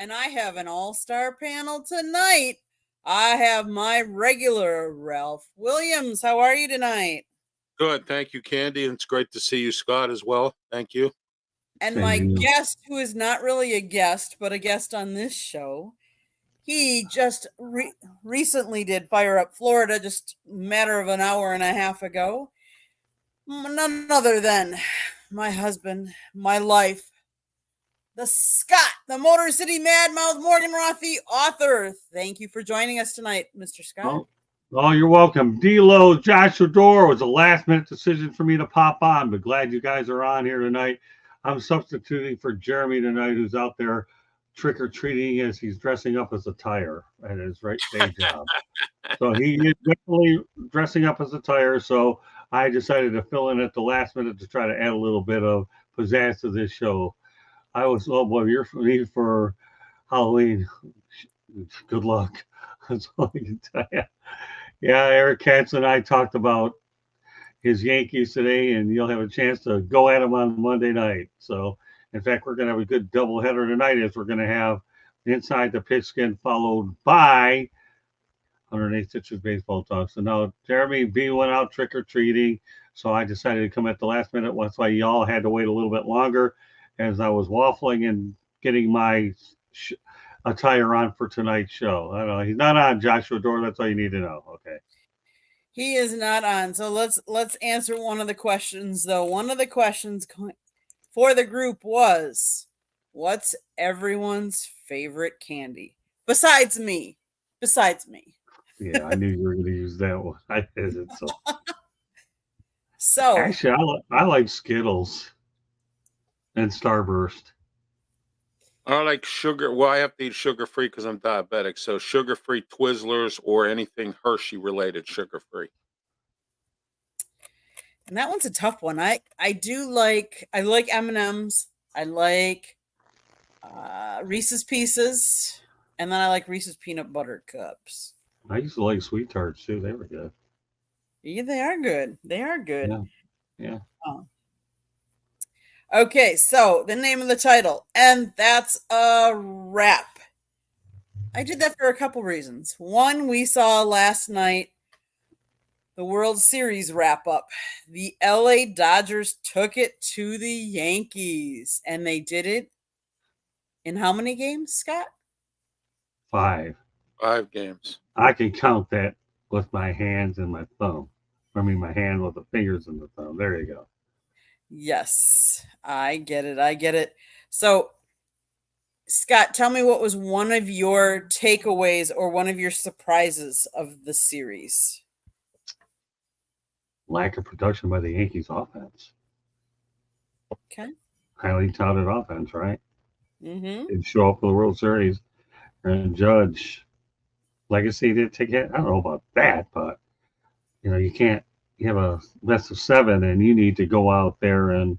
And I have an all-star panel tonight. I have my regular Ralph Williams. How are you tonight? Good. Thank you, Candy. And it's great to see you, Scott, as well. Thank you. And my guest, who is not really a guest, but a guest on this show, he just recently did Fire Up Florida, just a matter of an hour and a half ago. None other than my husband, my life, the Scott, the Motor City Madmouth Morganrothy author. Thank you for joining us tonight, Mr. Scott. Oh, you're welcome. D-Lo, Joshua Door was a last-minute decision for me to pop on, but glad you guys are on here tonight. I'm substituting for Jeremy tonight, who's out there trick-or-treating as he's dressing up as a tire at his day job. So he is definitely dressing up as a tire, so I decided to fill in at the last minute to try to add a little bit of pizzazz to this show. I was, oh boy, you're for me for Halloween. Good luck. That's all I can tell you. Yeah, Eric Katz and I talked about his Yankees today, and you'll have a chance to go at them on Monday night. So, in fact, we're going to have a good doubleheader tonight as we're going to have Inside the Pigskin followed by 108 Citrus Baseball Talk. So now Jeremy B went out trick-or-treating, so I decided to come at the last minute. That's why y'all had to wait a little bit longer as I was waffling and getting my attire on for tonight's show. I don't know. He's not on, Joshua Door. That's all you need to know. Okay. He is not on. So let's answer one of the questions, though. One of the questions for the group was, what's everyone's favorite candy? Besides me. Yeah, I knew you were going to use that one. I did it. So actually, I like Skittles and Starburst. I like sugar. Well, I have to eat sugar-free because I'm diabetic. So sugar-free Twizzlers or anything Hershey-related sugar-free. And that one's a tough one. I like M&Ms. I like Reese's Pieces. And then I like Reese's Peanut Butter Cups. I used to like Sweet Tarts, too. They were good. Yeah, they are good. Yeah. Oh. Okay, so the name of the title, and that's a wrap. I did that for a couple reasons. One, we saw last night the World Series wrap up. The LA Dodgers took it to the Yankees, and they did it in how many games, Scott? 5. 5 games. I can count that with my hands and my thumb. I mean, my hand with the fingers and the thumb. There you go. Yes, I get it. So, Scott, tell me what was one of your takeaways or one of your surprises of the series? Lack of production by the Yankees offense. Okay. Highly touted offense, right? Mm-hmm. Didn't show up for the World Series. And Judge legacy did take it. I don't know about that, but you have a best of 7 and you need to go out there and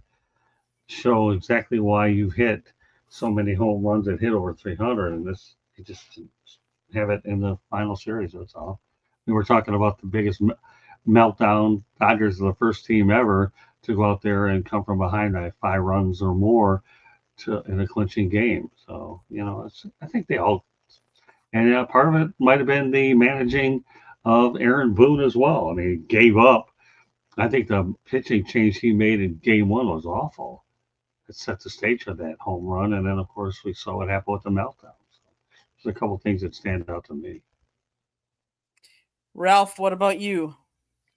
show exactly why you hit so many home runs that hit over 300. And this, you just have it in the final series. That's all. We were talking about the biggest meltdown. Dodgers are the first team ever to go out there and come from behind by 5 runs or more in a clinching game. So, I think they all, and part of it might have been the managing of Aaron Boone as well. I mean, he gave up. I think the pitching change he made in game 1 was awful. It set the stage for that home run. And then, of course, we saw what happened with the meltdown. So there's a couple of things that stand out to me. Ralph, what about you?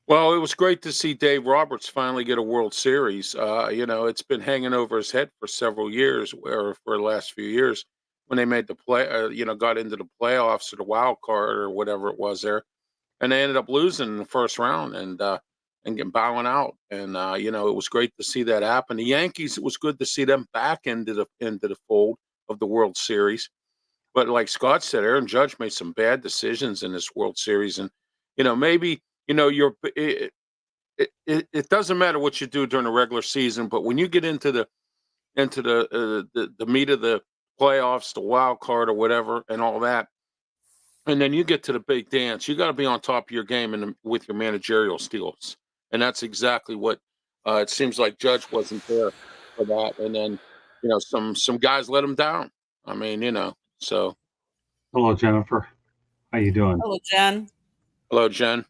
Well, it was great to see Dave Roberts finally get a World Series. It's been hanging over his head for several years, or for the last few years, when they made the got into the playoffs or the wild card or whatever it was there, and they ended up losing in the first round and getting bowing out. And it was great to see that happen. The Yankees, it was good to see them back into the fold of the World Series. But like Scott said, Aaron Judge made some bad decisions in this World Series, and maybe. It doesn't matter what you do during the regular season, but when you get into the meat of the playoffs, the wild card or whatever, and all that, and then you get to the big dance, you got to be on top of your game with your managerial skills, and that's exactly what it seems like Judge wasn't there for that, and then some guys let him down. I mean, So, Hello, Jennifer. How you doing? Hello, Jen. hello, Jen.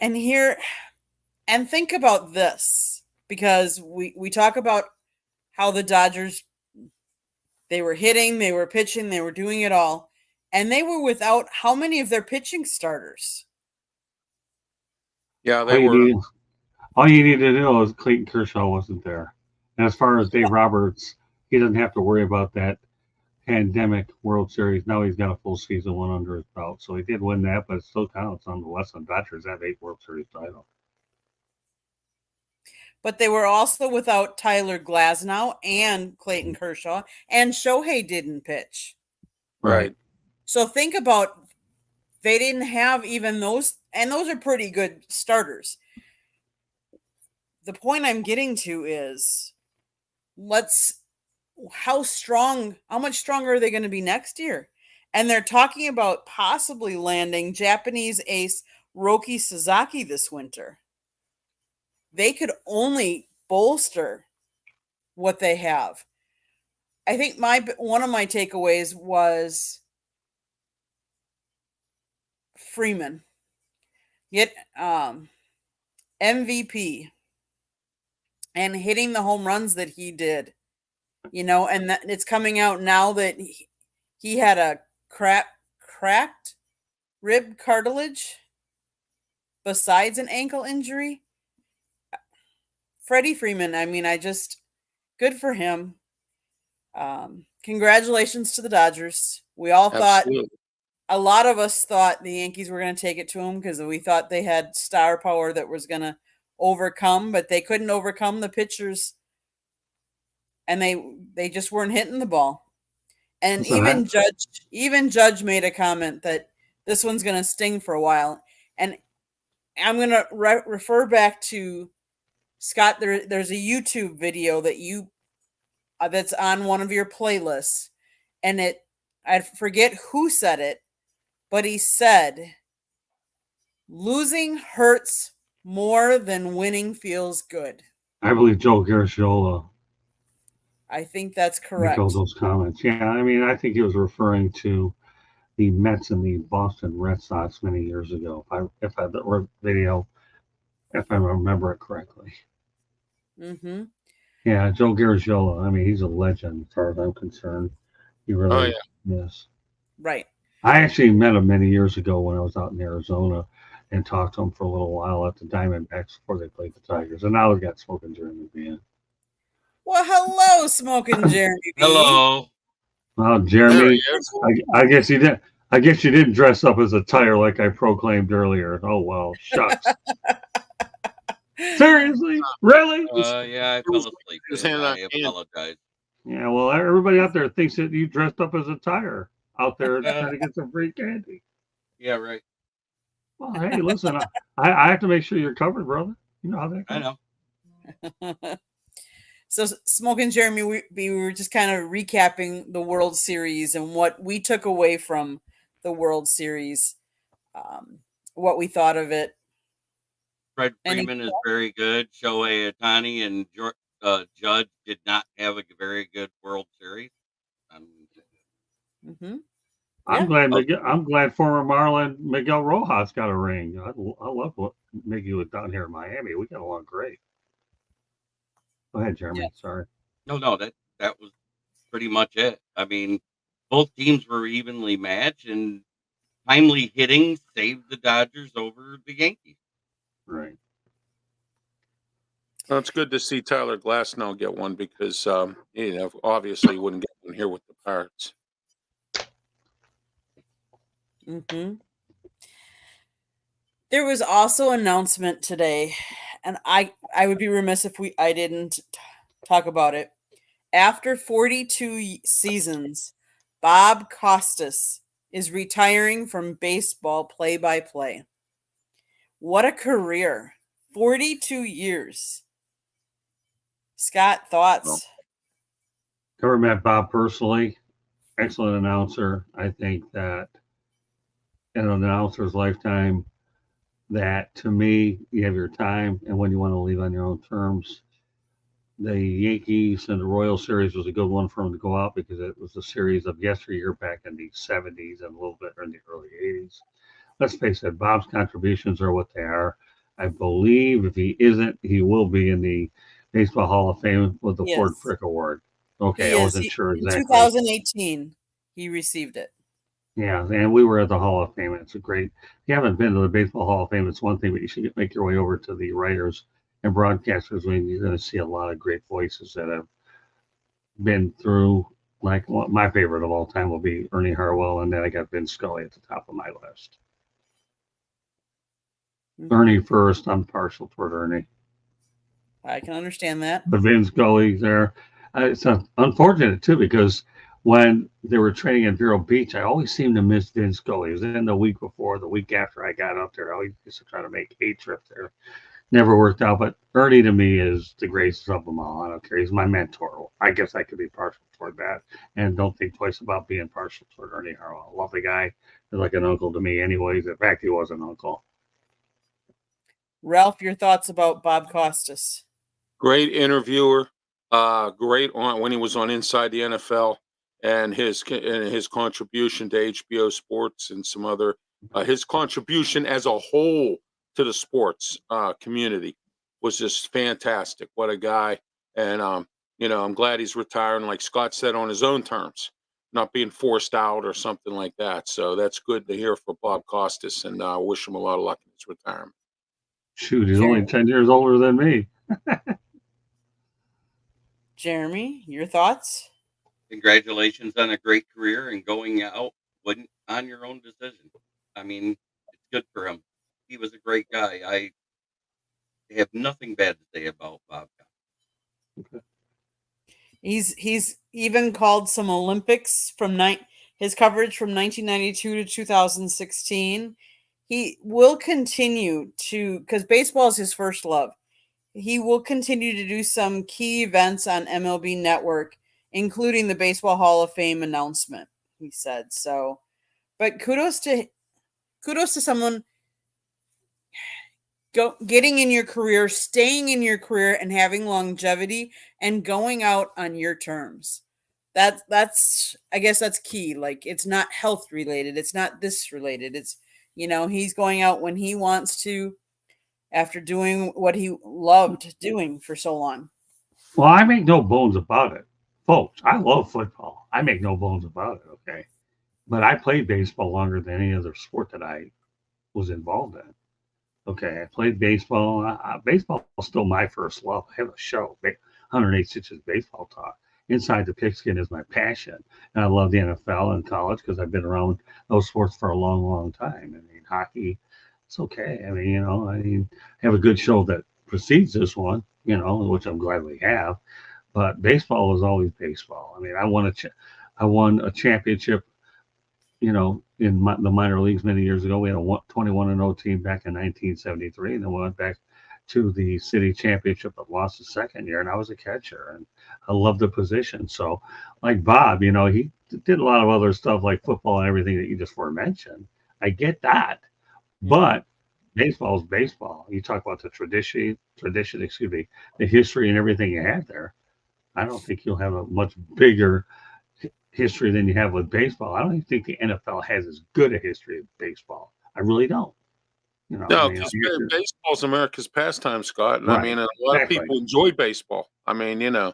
And think about this, because we talk about how the Dodgers, they were hitting, they were pitching, they were doing it all, and they were without how many of their pitching starters? Yeah, All they you were. need, all you need to know is Clayton Kershaw wasn't there. And as far as Dave Roberts, he doesn't have to worry about that pandemic World Series. Now he's got a full season one under his belt. So he did win that, but it still counts nonetheless. And Dodgers have 8 World Series titles. But they were also without Tyler Glasnow and Clayton Kershaw, and Shohei didn't pitch. Right. So think about, they didn't have even those, and those are pretty good starters. The point I'm getting to is, how much stronger are they going to be next year? And they're talking about possibly landing Japanese ace Roki Sasaki this winter. They could only bolster what they have. I think one of my takeaways was Freeman get MVP and hitting the home runs that he did, and that it's coming out now that he had a cracked rib cartilage besides an ankle injury. Freddie Freeman, I mean, good for him. Congratulations to the Dodgers. We all thought, a lot of us thought the Yankees were going to take it to them because we thought they had star power that was going to overcome, but they couldn't overcome the pitchers, and they just weren't hitting the ball. And even Judge made a comment that this one's going to sting for a while. And I'm going to refer back to Scott. There's a YouTube video that that's on one of your playlists, and I forget who said it, but he said, losing hurts more than winning feels good. I believe Joe Garagiola I think that's make correct. all those comments. Yeah, I mean, I think he was referring to the Mets and the Boston Red Sox many years ago. If I remember it correctly. Mm-hmm. Yeah, Joe Garagiola. I mean, he's a legend as far as I'm concerned. He really is. Right. I actually met him many years ago when I was out in Arizona and talked to him for a little while at the Diamondbacks before they played the Tigers. And now we got Smoking Jeremy B. Well, hello, Smoking Jeremy B. Hello. Well, Jeremy, I guess you didn't. I guess you didn't dress up as a tire like I proclaimed earlier. Oh well, shucks. Seriously, really? Yeah, I fell asleep. I apologize. Yeah, well, everybody out there thinks that you dressed up as a tire out there trying to get some free candy. Yeah, right. Well, hey, listen, I have to make sure you're covered, brother. You know how that goes. I know. So, Smoking Jeremy, we were just kind of recapping the World Series and what we took away from the World Series, what we thought of it. Fred Freeman is very good. Shohei Ohtani and Judge did not have a very good World Series. Mm-hmm. I'm glad former Marlin Miguel Rojas got a ring. I love what Miggy was down here in Miami. We got along great. Go ahead, Jeremy. Yes. Sorry. No, that was pretty much it. I mean, both teams were evenly matched, and timely hitting saved the Dodgers over the Yankees. Right. Well, it's good to see Tyler Glasnow get one because, obviously he wouldn't get one here with the Pirates. Mm-hmm. There was also an announcement today, and I would be remiss if I didn't talk about it. After 42 seasons, Bob Costas is retiring from baseball play-by-play. What a career. 42 years. Scott, thoughts? Never met Bob personally. Excellent announcer. I think that in an announcer's lifetime, that to me, you have your time, and when you want to leave on your own terms, the Yankees and the Royal Series was a good one for him to go out because it was a series of yesteryear back in the 70s and a little bit in the early 80s. Let's face it, Bob's contributions are what they are. I believe if he isn't, he will be in the Baseball Hall of Fame with the Ford Yes, Frick Award. Okay, he I is. wasn't sure In exactly. 2018, he received it. Yeah, and we were at the Hall of Fame. It's a great. If you haven't been to the Baseball Hall of Fame, it's one thing, but you should make your way over to the writers and broadcasters wing. You're going to see a lot of great voices that have been through. Like my favorite of all time will be Ernie Harwell, and then I got Vin Scully at the top of my list. Ernie first. I'm partial toward Ernie. I can understand that. But Vin Scully there. It's unfortunate too because when they were training in Vero Beach, I always seemed to miss Vin Scully. It was in the week before, the week after I got up there. I always used to try to make a trip there. Never worked out, but Ernie to me is the greatest of them all. I don't care. He's my mentor. I guess I could be partial toward that, and don't think twice about being partial toward Ernie Harwell. I love the guy. He's like an uncle to me, anyways. In fact, he was an uncle. Ralph, your thoughts about Bob Costas? Great interviewer. Great on when he was on Inside the NFL and his contribution to HBO Sports and some other his contribution as a whole to the sports community was just fantastic. What a guy! And I'm glad he's retiring, like Scott said, on his own terms, not being forced out or something like that. So that's good to hear for Bob Costas, and I wish him a lot of luck in his retirement. Shoot, he's only 10 years older than me. Jeremy, your thoughts? Congratulations on a great career and going out on your own decision. I mean, it's good for him. He was a great guy. I have nothing bad to say about Bob. He's even called some Olympics from his coverage from 1992 to 2016. He will continue to, because baseball is his first love. He will continue to do some key events on MLB Network, including the Baseball Hall of Fame announcement, he said. So, but kudos to someone getting in your career, staying in your career, and having longevity and going out on your terms. That's I guess that's key. Like, it's not health related, it's not this related. It's, he's going out when he wants to after doing what he loved doing for so long. Well, I make no bones about it. Folks, I love football. I make no bones about it, okay? But I played baseball longer than any other sport that I was involved in. Okay, I played baseball. Baseball is still my first love. I have a show, 108 Stitches Baseball Talk. Inside the Pigskin is my passion. And I love the NFL and college because I've been around those sports for a long, long time. I mean, hockey, it's okay. I mean, I have a good show that precedes this one, which I'm glad we have. But baseball was always baseball. I mean, I won a championship, in the minor leagues many years ago. We had a 21-0 team back in 1973, and then we went back to the city championship but lost the second year, and I was a catcher, and I loved the position. So, like Bob, he did a lot of other stuff like football and everything that you just were mentioned. I get that, but baseball is baseball. You talk about the tradition, the history and everything you had there. I don't think you'll have a much bigger history than you have with baseball. I don't even think the NFL has as good a history of baseball. I really don't. No, because baseball's America's pastime, Scott, and right, I mean, a lot of people enjoy baseball. I mean, Yeah,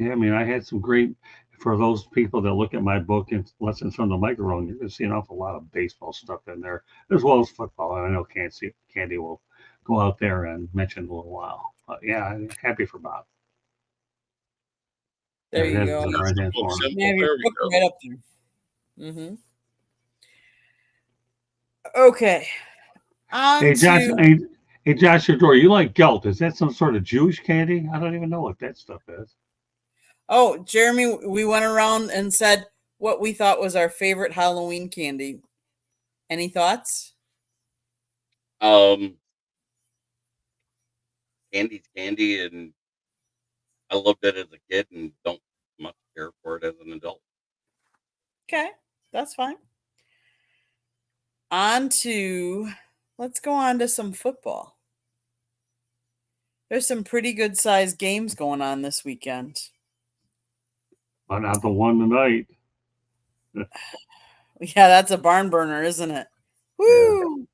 I mean, I had some great. For those people that look at my book and Lessons from the Microphone, you're going to see an awful lot of baseball stuff in there, as well as football. And I know Candy will go out there and mention in a little while. But yeah, I'm happy for Bob. There you go. There we go. Right up there. Mm-hmm. Okay. Hey, Josh, your door. You like gelt? Is that some sort of Jewish candy? I don't even know what that stuff is. Oh, Jeremy, we went around and said what we thought was our favorite Halloween candy. Any thoughts? Candy's candy, and I loved it as a kid and don't much care for it as an adult. Okay, that's fine. Let's go on to some football. There's some pretty good sized games going on this weekend. But not the one tonight. Yeah, that's a barn burner, isn't it? Woo!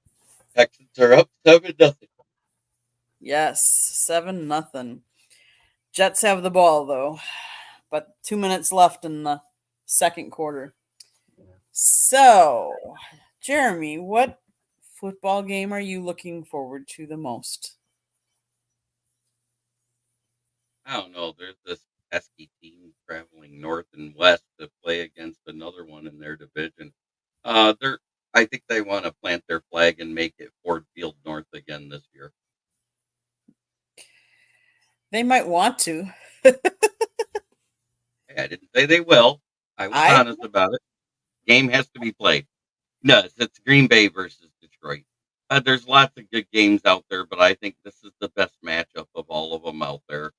Texans are up 7-0. Yes, 7-0. Jets have the ball though, but 2 minutes left in the second quarter. So, Jeremy, what football game are you looking forward to the most? I don't know. There's this pesky team traveling north and west to play against another one in their division. They're. I think they want to plant their flag and make it Ford Field North again this year. They might want to. Hey, I didn't say they will. I was I honest about it. Game has to be played. No, it's Green Bay versus Detroit. There's lots of good games out there, but I think this is the best matchup of all of them out there.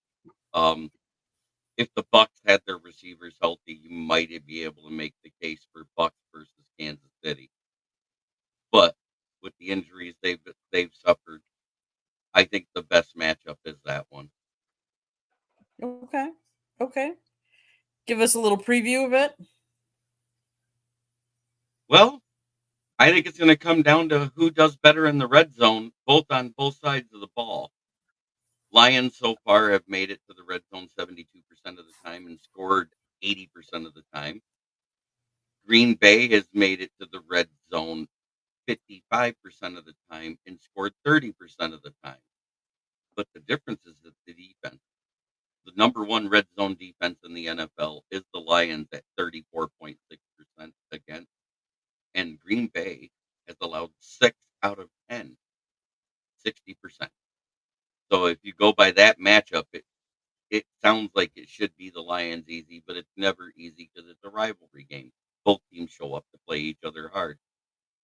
Um, if the Bucks had their receivers healthy, you might be able to make the case for Bucks versus Kansas City. But with the injuries they've suffered, I think the best matchup is that one. Okay. Okay. Give us a little preview of it. Well, I think it's going to come down to who does better in the red zone, on both sides of the ball. Lions so far have made it to the red zone 72% of the time and scored 80% of the time. Green Bay has made it to the red zone 55% of the time and scored 30% of the time. But the difference is that the defense. The number one red zone defense in the NFL is the Lions at 34.6% against, and Green Bay has allowed 6 out of 10, 60%. So if you go by that matchup, it sounds like it should be the Lions easy, but it's never easy because it's a rivalry game. Both teams show up to play each other hard.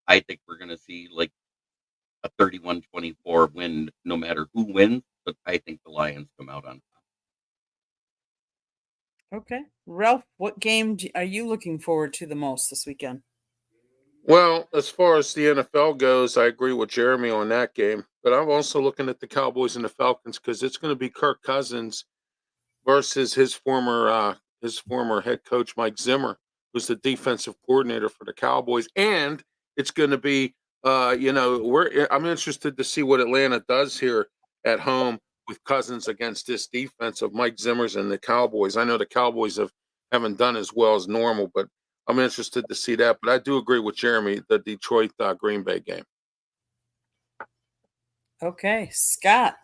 I think we're going to see like a 31-24 win no matter who wins, but I think the Lions come out on top. Okay. Ralph, what game are you looking forward to the most this weekend? Well, as far as the NFL goes, I agree with Jeremy on that game. But I'm also looking at the Cowboys and the Falcons because it's going to be Kirk Cousins versus his former head coach Mike Zimmer, who's the defensive coordinator for the Cowboys, and it's going to be I'm interested to see what Atlanta does here at home with Cousins against this defense of Mike Zimmer's and the Cowboys. I know the Cowboys haven't done as well as normal, but I'm interested to see that. But I do agree with Jeremy, the Detroit Green Bay game. Okay, Scott.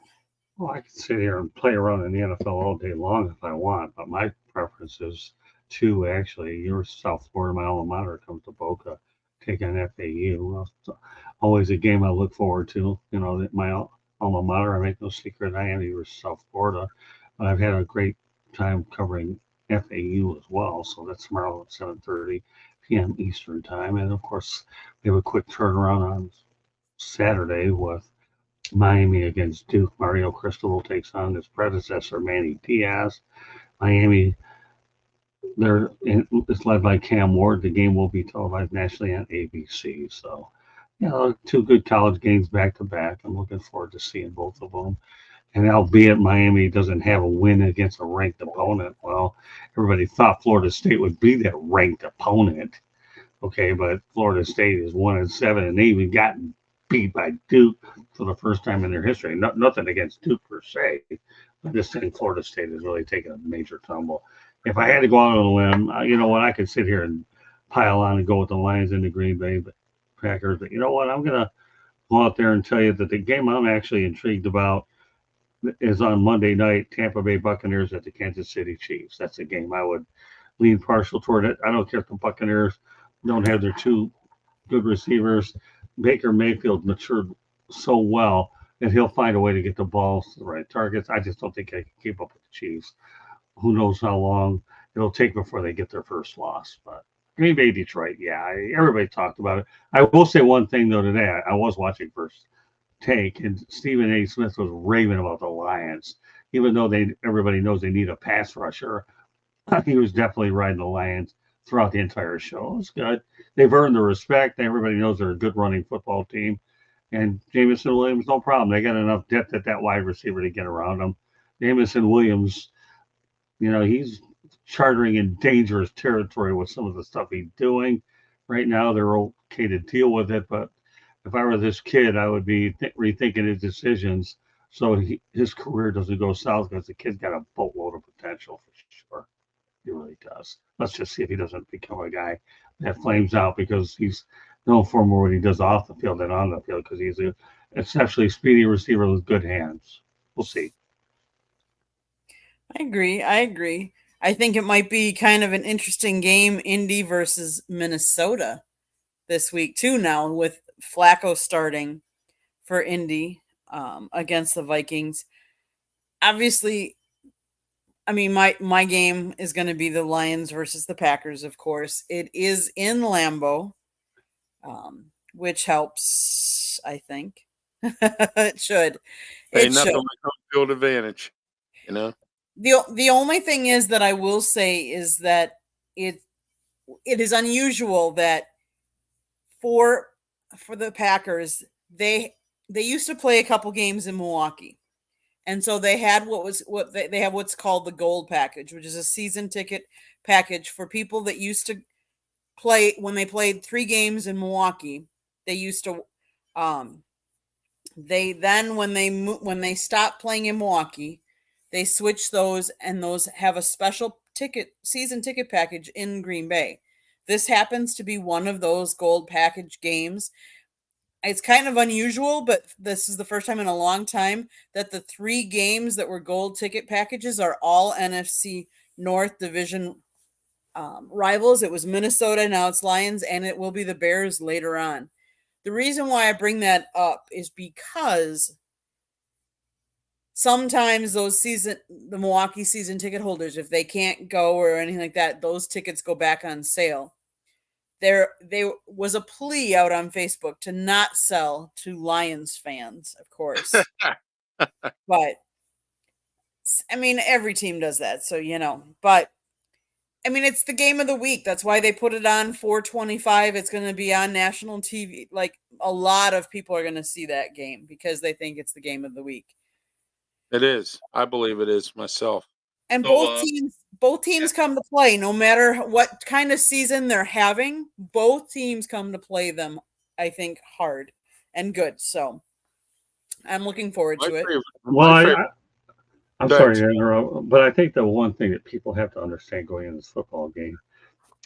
Well, I can sit here and play around in the NFL all day long if I want, but my preference is to actually, your South Florida, my alma mater, comes to Boca, take on FAU. Well, it's always a game I look forward to. You know, that my alma mater, I make no secret, I am University of South Florida, but I've had a great time covering FAU as well. So that's tomorrow at 7:30 p.m. Eastern time, and of course, we have a quick turnaround on Saturday with Miami against Duke. Mario Cristobal takes on his predecessor, Manny Diaz. Miami, it's led by Cam Ward. The game will be televised nationally on ABC. So, two good college games back to back. I'm looking forward to seeing both of them. And albeit Miami doesn't have a win against a ranked opponent, well, everybody thought Florida State would be that ranked opponent. Okay, but Florida State is 1-7, and they even gotten beat by Duke for the first time in their history. Nothing against Duke per se. I'm just saying Florida State has really taken a major tumble. If I had to go out on a limb, you know what, I could sit here and pile on and go with the Lions and the Green Bay Packers. But you know what, I'm going to go out there and tell you that the game I'm actually intrigued about is on Monday night, Tampa Bay Buccaneers at the Kansas City Chiefs. That's a game I would lean partial toward it. I don't care if the Buccaneers don't have their two good receivers. Baker Mayfield matured so well that he'll find a way to get the balls to the right targets. I just don't think I can keep up with the Chiefs. Who knows how long it'll take before they get their first loss. But Green Bay, Detroit, yeah, everybody talked about it. I will say one thing, though, today. I was watching First Take, and Stephen A. Smith was raving about the Lions. Even though everybody knows they need a pass rusher, he was definitely riding the Lions throughout the entire show. It was good. They've earned the respect. Everybody knows they're a good running football team. And Jamison Williams, no problem. They got enough depth at that wide receiver to get around him. Jamison Williams, he's chartering in dangerous territory with some of the stuff he's doing. Right now, they're okay to deal with it, but if I were this kid, I would be rethinking his decisions so his career doesn't go south because the kid's got a boatload of potential for sure. He really does. Let's just see if he doesn't become a guy that flames out because he's known for more what he does off the field than on the field because he's an exceptionally speedy receiver with good hands. We'll see. I agree. I think it might be kind of an interesting game, Indy versus Minnesota this week too. Now with Flacco starting for Indy against the Vikings. Obviously, I mean my game is going to be the Lions versus the Packers. Of course, it is in Lambeau, which helps. I think it should. Ain't It nothing should. like home field advantage, you know. The only thing is that I will say is that it it is unusual that for for the Packers they used to play a couple games in Milwaukee. And so they had they have what's called the gold package, which is a season ticket package for people that used to play when they played 3 games in Milwaukee. They used to they then when they stopped playing in Milwaukee, they switch those and those have a special season ticket package in Green Bay. This happens to be one of those gold package games. It's kind of unusual, but this is the first time in a long time that the 3 games that were gold ticket packages are all NFC North division rivals. It was Minnesota, now it's Lions, and it will be the Bears later on. The reason why I bring that up is because sometimes the Milwaukee season ticket holders, if they can't go or anything like that, those tickets go back on sale. There was a plea out on Facebook to not sell to Lions fans, of course. But I mean, every team does that, so But I mean, it's the game of the week. That's why they put it on 425. It's going to be on national TV. Like a lot of people are going to see that game because they think it's the game of the week. It is. I believe it is myself. And So, both teams come to play no matter what kind of season they're having. Both teams come to play them, I think, hard and good. So I'm looking forward My to it. favorite. Well, My favorite. I'm Go sorry ahead. to interrupt, but I think the one thing that people have to understand going into this football game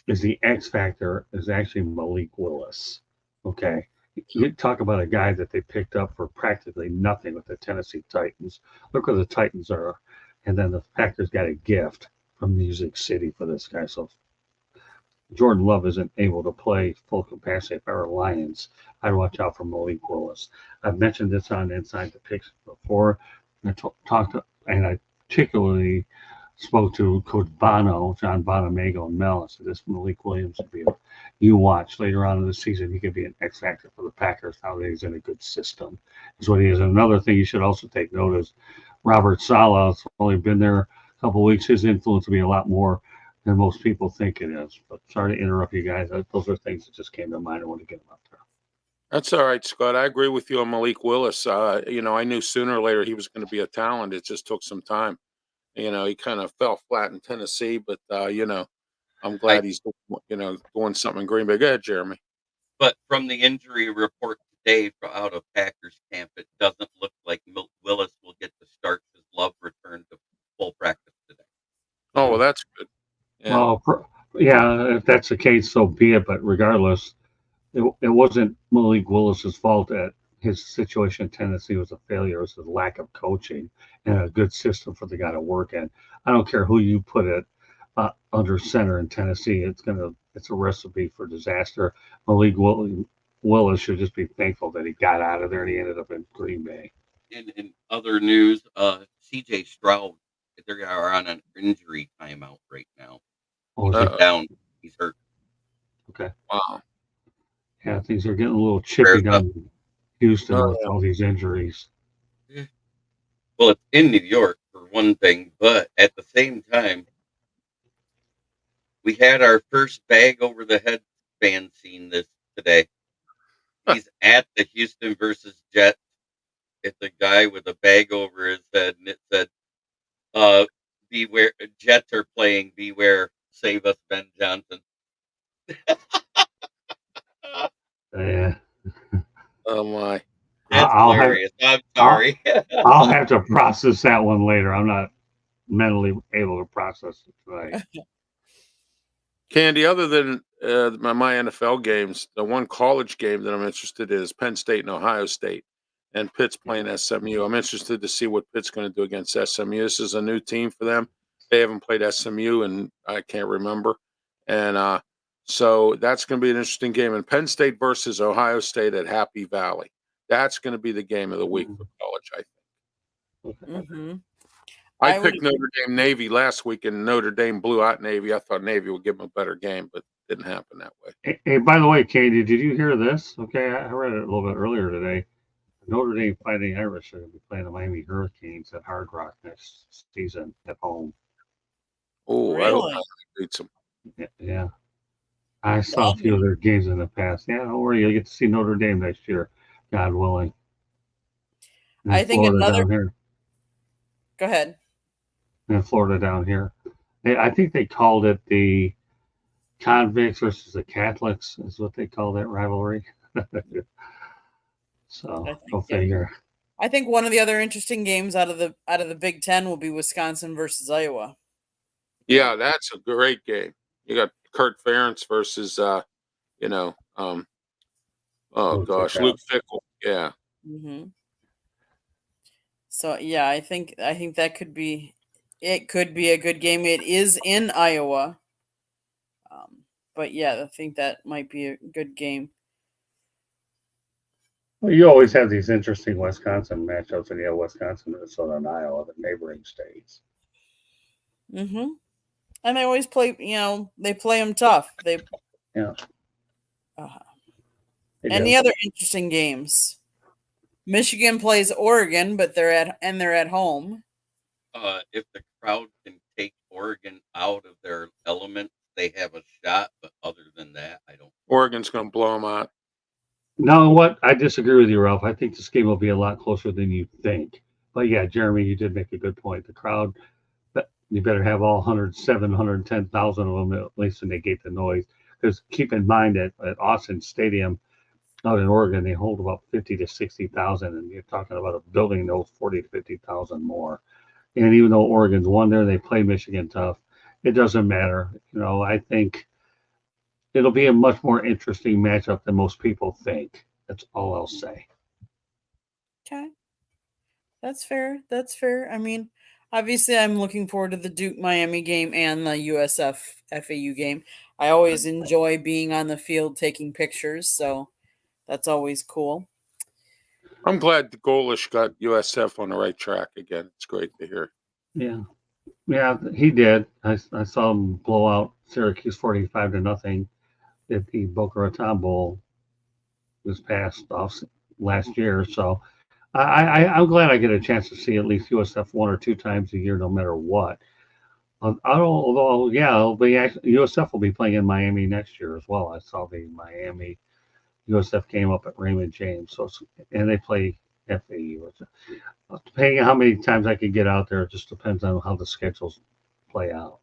is the X factor is actually Malik Willis. Okay. You talk about a guy that they picked up for practically nothing with the Tennessee Titans. Look where the Titans are. And then the Packers got a gift from Music City for this guy. So Jordan Love isn't able to play full capacity if I were Lions, I'd watch out for Malik Willis. I've mentioned this on Inside the Picks before. I talked to, and I particularly spoke to Coach Bono, John Bonamago, and Mel. I said, this Malik Williams would be you watch later on in the season. He could be an X factor for the Packers now that he's in a good system. Is what he is. Another thing you should also take note is Robert Saleh has only been there a couple of weeks. His influence will be a lot more than most people think it is. But sorry to interrupt you guys. Those are things that just came to mind. I want to get them out there. That's all right, Scott. I agree with you on Malik Willis. I knew sooner or later he was going to be a talent. It just took some time. He kind of fell flat in Tennessee, but I'm glad he's doing something in Green Bay. Go ahead, Jeremy. but from the injury report today out of Packers camp, it doesn't look like Willis will get the start because Love returned to full practice today. Oh, well, that's good. Yeah. Well, yeah, if that's the case, so be it. But regardless, it wasn't Malik Willis's fault that his situation in Tennessee was a failure. It was the lack of coaching and a good system for the guy to work in. I don't care who you put it under center in Tennessee. It's a recipe for disaster. Malik Willis should just be thankful that he got out of there and he ended up in Green Bay. In other news, C.J. Stroud, they are on an injury timeout right now. Oh, He's down. He's hurt. Okay. Wow. Yeah, things are getting a little chippy down in Houston with all these injuries. Well, it's in New York for one thing, but at the same time, we had our first bag over the head fan scene today. He's at the Houston versus Jets. It's a guy with a bag over his head, and it said, beware, Jets are playing, beware, save us, Ben Johnson. Yeah. Oh my. That's I'll have hilarious. I'm sorry. I'll have to process that one later. I'm not mentally able to process it tonight. Candy, other than my NFL games, the one college game that I'm interested in is Penn State and Ohio State, and Pitt's playing SMU. I'm interested to see what Pitt's going to do against SMU. This is a new team for them. They haven't played SMU, and I can't remember. And so that's going to be an interesting game. And Penn State versus Ohio State at Happy Valley. That's going to be the game of the week for college, I think. Mm-hmm. I I would- picked Notre Dame Navy last week, and Notre Dame blew out Navy. I thought Navy would give them a better game, but it didn't happen that way. Hey, by the way, Katie, did you hear this? Okay, I read it a little bit earlier today. Notre Dame Fighting Irish are going to be playing the Miami Hurricanes at Hard Rock next season at home. Oh, I hope Really? Miami beats them. Yeah. I saw a few of their games in the past. Yeah, don't worry, you'll get to see Notre Dame next year, God willing. And I think Florida another. down here. Go ahead. And Florida down here. I think they called it the convicts versus the Catholics, is what they call that rivalry. So I think, go yeah. figure. I think one of the other interesting games out of the Big Ten will be Wisconsin versus Iowa. Yeah, that's a great game. You got Kurt Ferentz versus, oh Luke gosh, Fickell. Luke Fickell. Yeah. Mm-hmm. So yeah, I think that could be a good game. It is in Iowa, but yeah, I think that might be a good game. Well, you always have these interesting Wisconsin matchups, and you have Wisconsin, Minnesota, and Iowa, the neighboring states. Mm-hmm. And they always play. They play them tough. Yeah. Any other interesting games? Michigan plays Oregon, but they're at home. If the crowd can take Oregon out of their element, they have a shot. But other than that, I don't. Oregon's going to blow them out. No, what? I disagree with you, Ralph. I think this game will be a lot closer than you think. But yeah, Jeremy, you did make a good point. The crowd, you better have all 107, 110,000 of them at least to negate the noise. Because keep in mind that at Austin Stadium out in Oregon, they hold about 50 to 60,000, and you're talking about a building that holds 40 to 50,000 more. And even though Oregon's won there, they play Michigan tough. It doesn't matter. I think it'll be a much more interesting matchup than most people think. That's all I'll say. Okay, that's fair. That's fair. I mean, obviously, I'm looking forward to the Duke Miami game and the USF FAU game. I always enjoy being on the field taking pictures, so that's always cool. I'm glad the Golish got USF on the right track again. It's great to hear. Yeah, he did. I saw him blow out Syracuse 45-0 at the Boca Raton Bowl this past off last year. So I'm glad I get a chance to see at least USF one or two times a year, no matter what. Although, yeah, USF will be playing in Miami next year as well. I saw the Miami USF game up at Raymond James, and they play FAU. Depending on how many times I can get out there, it just depends on how the schedules play out.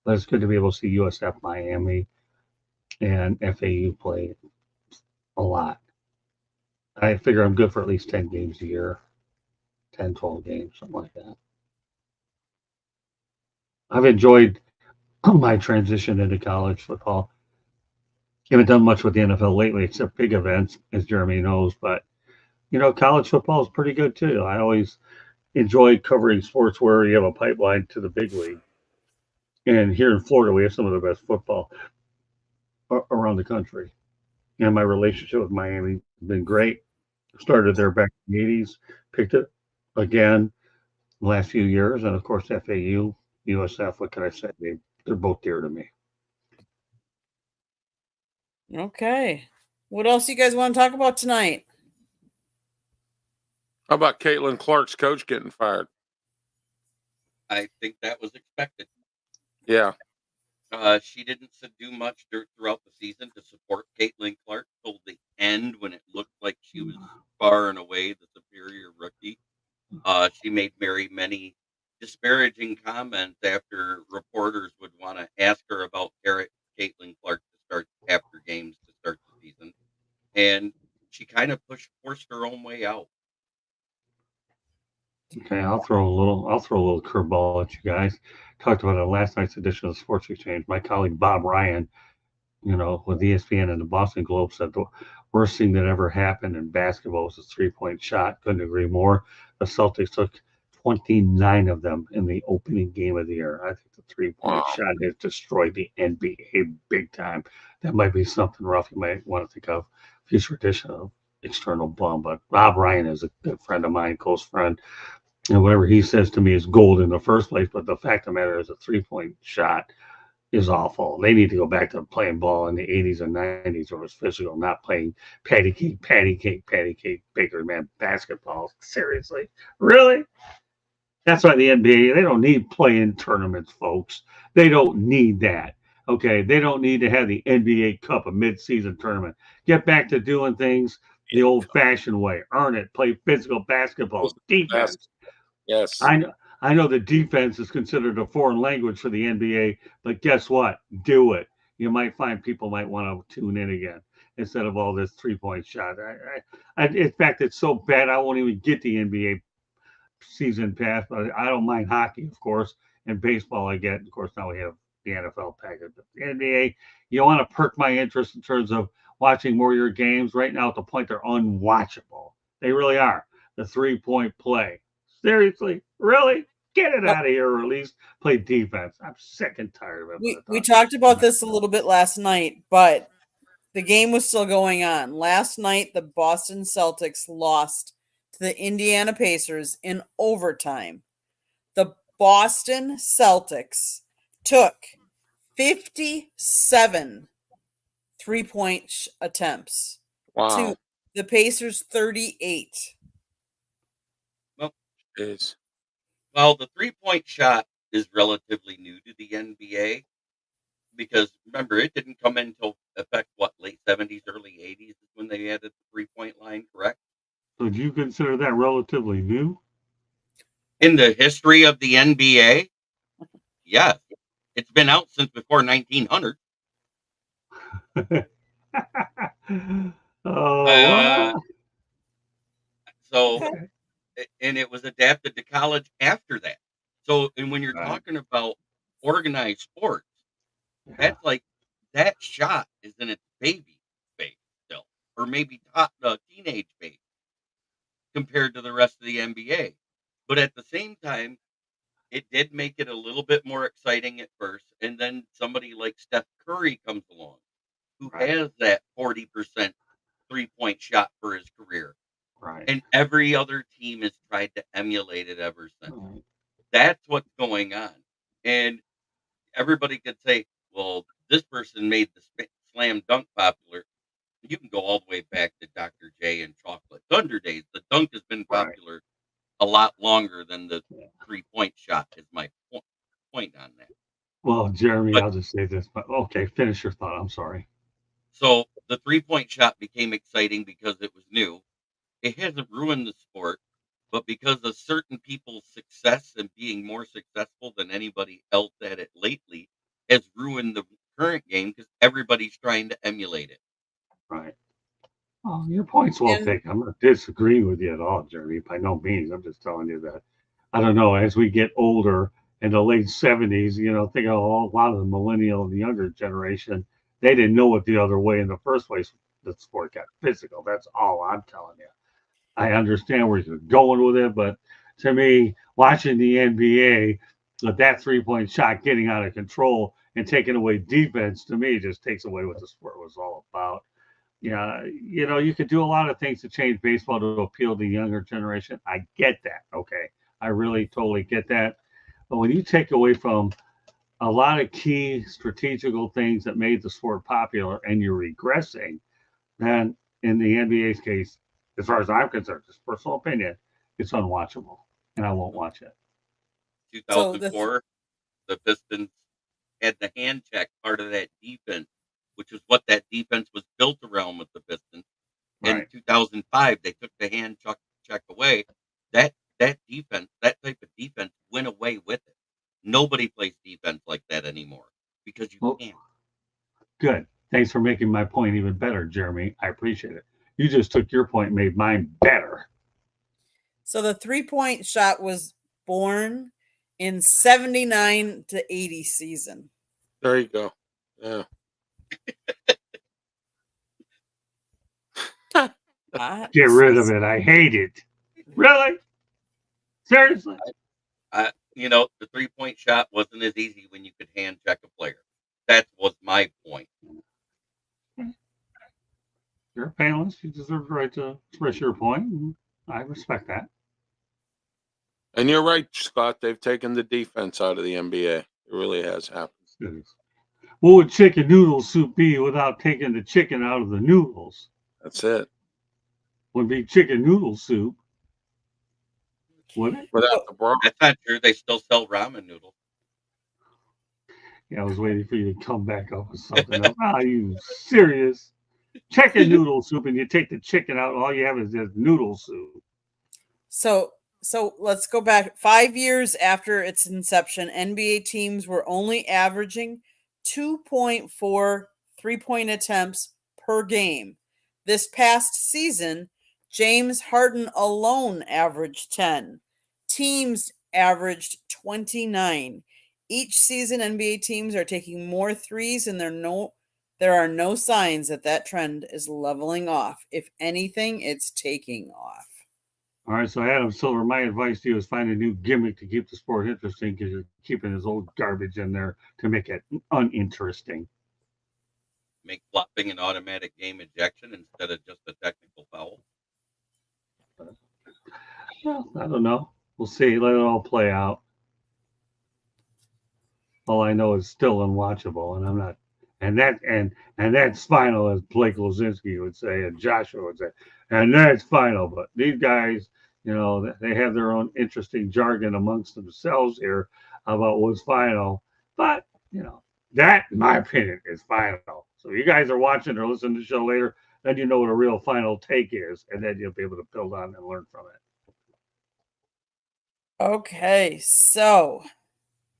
But it's good to be able to see USF Miami and FAU play a lot. I figure I'm good for at least 10 games a year, 10, 12 games, something like that. I've enjoyed my transition into college football. Haven't done much with the NFL lately, except big events, as Jeremy knows. But, college football is pretty good too. I always enjoy covering sports where you have a pipeline to the big league. And here in Florida, we have some of the best football around the country. And my relationship with Miami has been great. Started there back in the 80s, picked it again the last few years. And of course, FAU, USF, what can I say? They're both dear to me. Okay. What else you guys want to talk about tonight? How about Caitlin Clark's coach getting fired? I think that was expected. Yeah. She didn't do much throughout the season to support Caitlin Clark till the end when it made many disparaging comments after reporters would want to ask her about Caitlin Clark to start after games to start the season, and she kind of forced her own way out. Okay, I'll throw a little curveball at you guys. Talked about it on last night's edition of Sports Exchange. My colleague Bob Ryan, with ESPN and the Boston Globe, said the worst thing that ever happened in basketball was a 3-point shot. Couldn't agree more. The Celtics took 29 of them in the opening game of the year. I think the 3-point Wow. shot has destroyed the NBA big time. That might be something rough you might want to think of future edition of External Bum. But Bob Ryan is a good friend of mine, close friend. And whatever he says to me is gold in the first place. But the fact of the matter is, a 3-point shot is awful. They need to go back to playing ball in the 80s and 90s where it was physical, not playing patty cake, Baker man basketball. Seriously? Really? That's why the NBA, they don't need playing tournaments, folks. They don't need that. Okay. They don't need to have the NBA Cup, a mid-season tournament. Get back to doing things the old-fashioned way. Earn it. Play physical basketball. Defense. Yes. I know the defense is considered a foreign language for the NBA, but guess what? Do it. You might find people might want to tune in again instead of all this 3-point shot. In fact, it's so bad I won't even get the NBA season pass, but I don't mind hockey, of course, and baseball I get. Of course, now we have the NFL package. But the NBA, you want to perk my interest in terms of watching more of your games. Right now, at the point they're unwatchable. They really are. The 3-point play. Seriously? Really? Get it Well, out of here, or at least play defense. I'm sick and tired of it. we talked about this a little bit last night, but the game was still going on. Last night, the Boston Celtics lost to the Indiana Pacers in overtime. The Boston Celtics took 57 3-point attempts Wow. to the Pacers 38. Well, Is well, the 3-point shot is relatively new to the NBA because remember it didn't come into effect late 70s, early 80s is when they added the 3-point line, correct? So do you consider that relatively new? In the history of the NBA, yes, it's been out since before 1900. Oh, Uh, well. so Okay. and it was adapted to college after that. So, and when you're Right. talking about organized sports, Yeah. that's like that shot is in its baby phase still, or maybe teenage phase compared to the rest of the NBA. But at the same time, it did make it a little bit more exciting at first, and then somebody like Steph Curry comes along, who Right. has that 40% 3-point shot for his career, Right. and every other team has tried to emulate it ever since. Right. That's what's going on. And everybody could say, well, this person made the slam dunk popular. You can go all the way back to Dr. J and Chocolate Thunder days. The dunk has been Right. popular a lot longer than the Yeah. 3-point shot is my point on that. Well, Jeremy, But I'll just say this, but okay, finish your thought. I'm sorry. so the 3-point shot became exciting because it was new. It hasn't ruined the sport, but because of certain people's success and being more successful than anybody else at it lately, has ruined the current game because everybody's trying to emulate it. Right. Oh, your point's well And taken. I'm not disagreeing with you at all, Jeremy, by no means. I'm just telling you that, I don't know, as we get older in the late 70s, think of a lot of the millennial and the younger generation, they didn't know it the other way in the first place. The sport got physical. That's all I'm telling you. I understand where you're going with it, but to me, watching the NBA with that 3-point shot getting out of control and taking away defense, to me, just takes away what the sport was all about. Yeah, you could do a lot of things to change baseball to appeal to the younger generation. I get that. Okay. I really totally get that. But when you take away from a lot of key strategical things that made the sport popular and you're regressing, then in the NBA's case, as far as I'm concerned, just personal opinion, it's unwatchable and I won't watch it. so 2004, the Pistons had the hand check part of that defense, which is what that defense was built around with the Pistons. In Right. 2005, they took the hand check away. That that defense, that type of defense went away with it. Nobody plays defense like that anymore because you Well, can't. good. Thanks for making my point even better, Jeremy. I appreciate it. You just took your point and made mine better. So the 3-point shot was born in 79 to 80 season. There you go. Yeah. Get rid of it. I hate it. Really? Seriously? The 3-point shot wasn't as easy when you could hand check a player. That was my point. You're a panelist. You deserve the right to express your point. I respect that. And you're right, Scott. They've taken the defense out of the NBA. It really has happened. What would chicken noodle soup be without taking the chicken out of the noodles? That's it. Would be chicken noodle soup. Would it? Without the broth. That's not true. They still sell ramen noodles. Yeah, I was waiting for you to come back up with something else. Are you serious? Chicken noodle soup, and you take the chicken out, all you have is just noodle soup. So let's go back 5 years after its inception. NBA teams were only averaging 2.4 3-point attempts per game. This past season, James Harden alone averaged 10. Teams averaged 29. Each season, NBA teams are taking more threes, and there are no signs that trend is leveling off. If anything, it's taking off. All right, so Adam Silver, my advice to you is find a new gimmick to keep the sport interesting because you're keeping his old garbage in there to make it uninteresting. Make flopping an automatic game ejection instead of just a technical foul. Well, I don't know. We'll see. Let it all play out. All I know is still unwatchable, and I'm not. And that's final, as Blake Lozinski would say, and Joshua would say, and that's final. But these guys, they have their own interesting jargon amongst themselves here about what's final. But that, in my opinion, is final. So you guys are watching or listening to the show later, then you know what a real final take is, and then you'll be able to build on and learn from it. Okay, so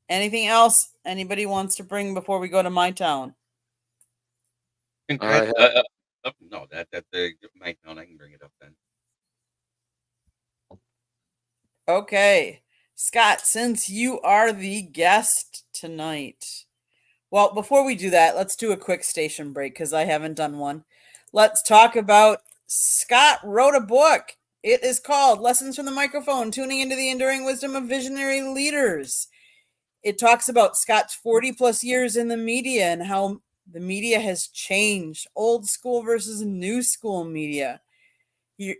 anything else anybody wants to bring before we go to my town? No, that's my town. I can bring it up then. Okay, Scott, since you are the guest tonight, well, before we do that, let's do a quick station break because I haven't done one. Let's talk about Scott wrote a book. It is called Lessons from the Microphone, Tuning into the Enduring Wisdom of Visionary Leaders. It talks about Scott's 40 plus years in the media and how the media has changed, old school versus new school media. You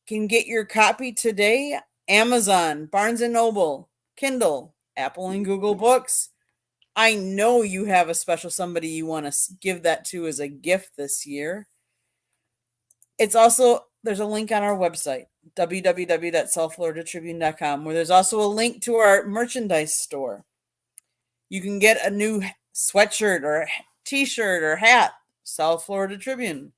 can get your copy today, Amazon, Barnes & Noble, Kindle, Apple and Google Books. I know you have a special somebody you want to give that to as a gift this year. It's also, there's a link on our website, www.southfloridatribune.com, where there's also a link to our merchandise store. You can get a new sweatshirt or t-shirt or hat, South Florida Tribune.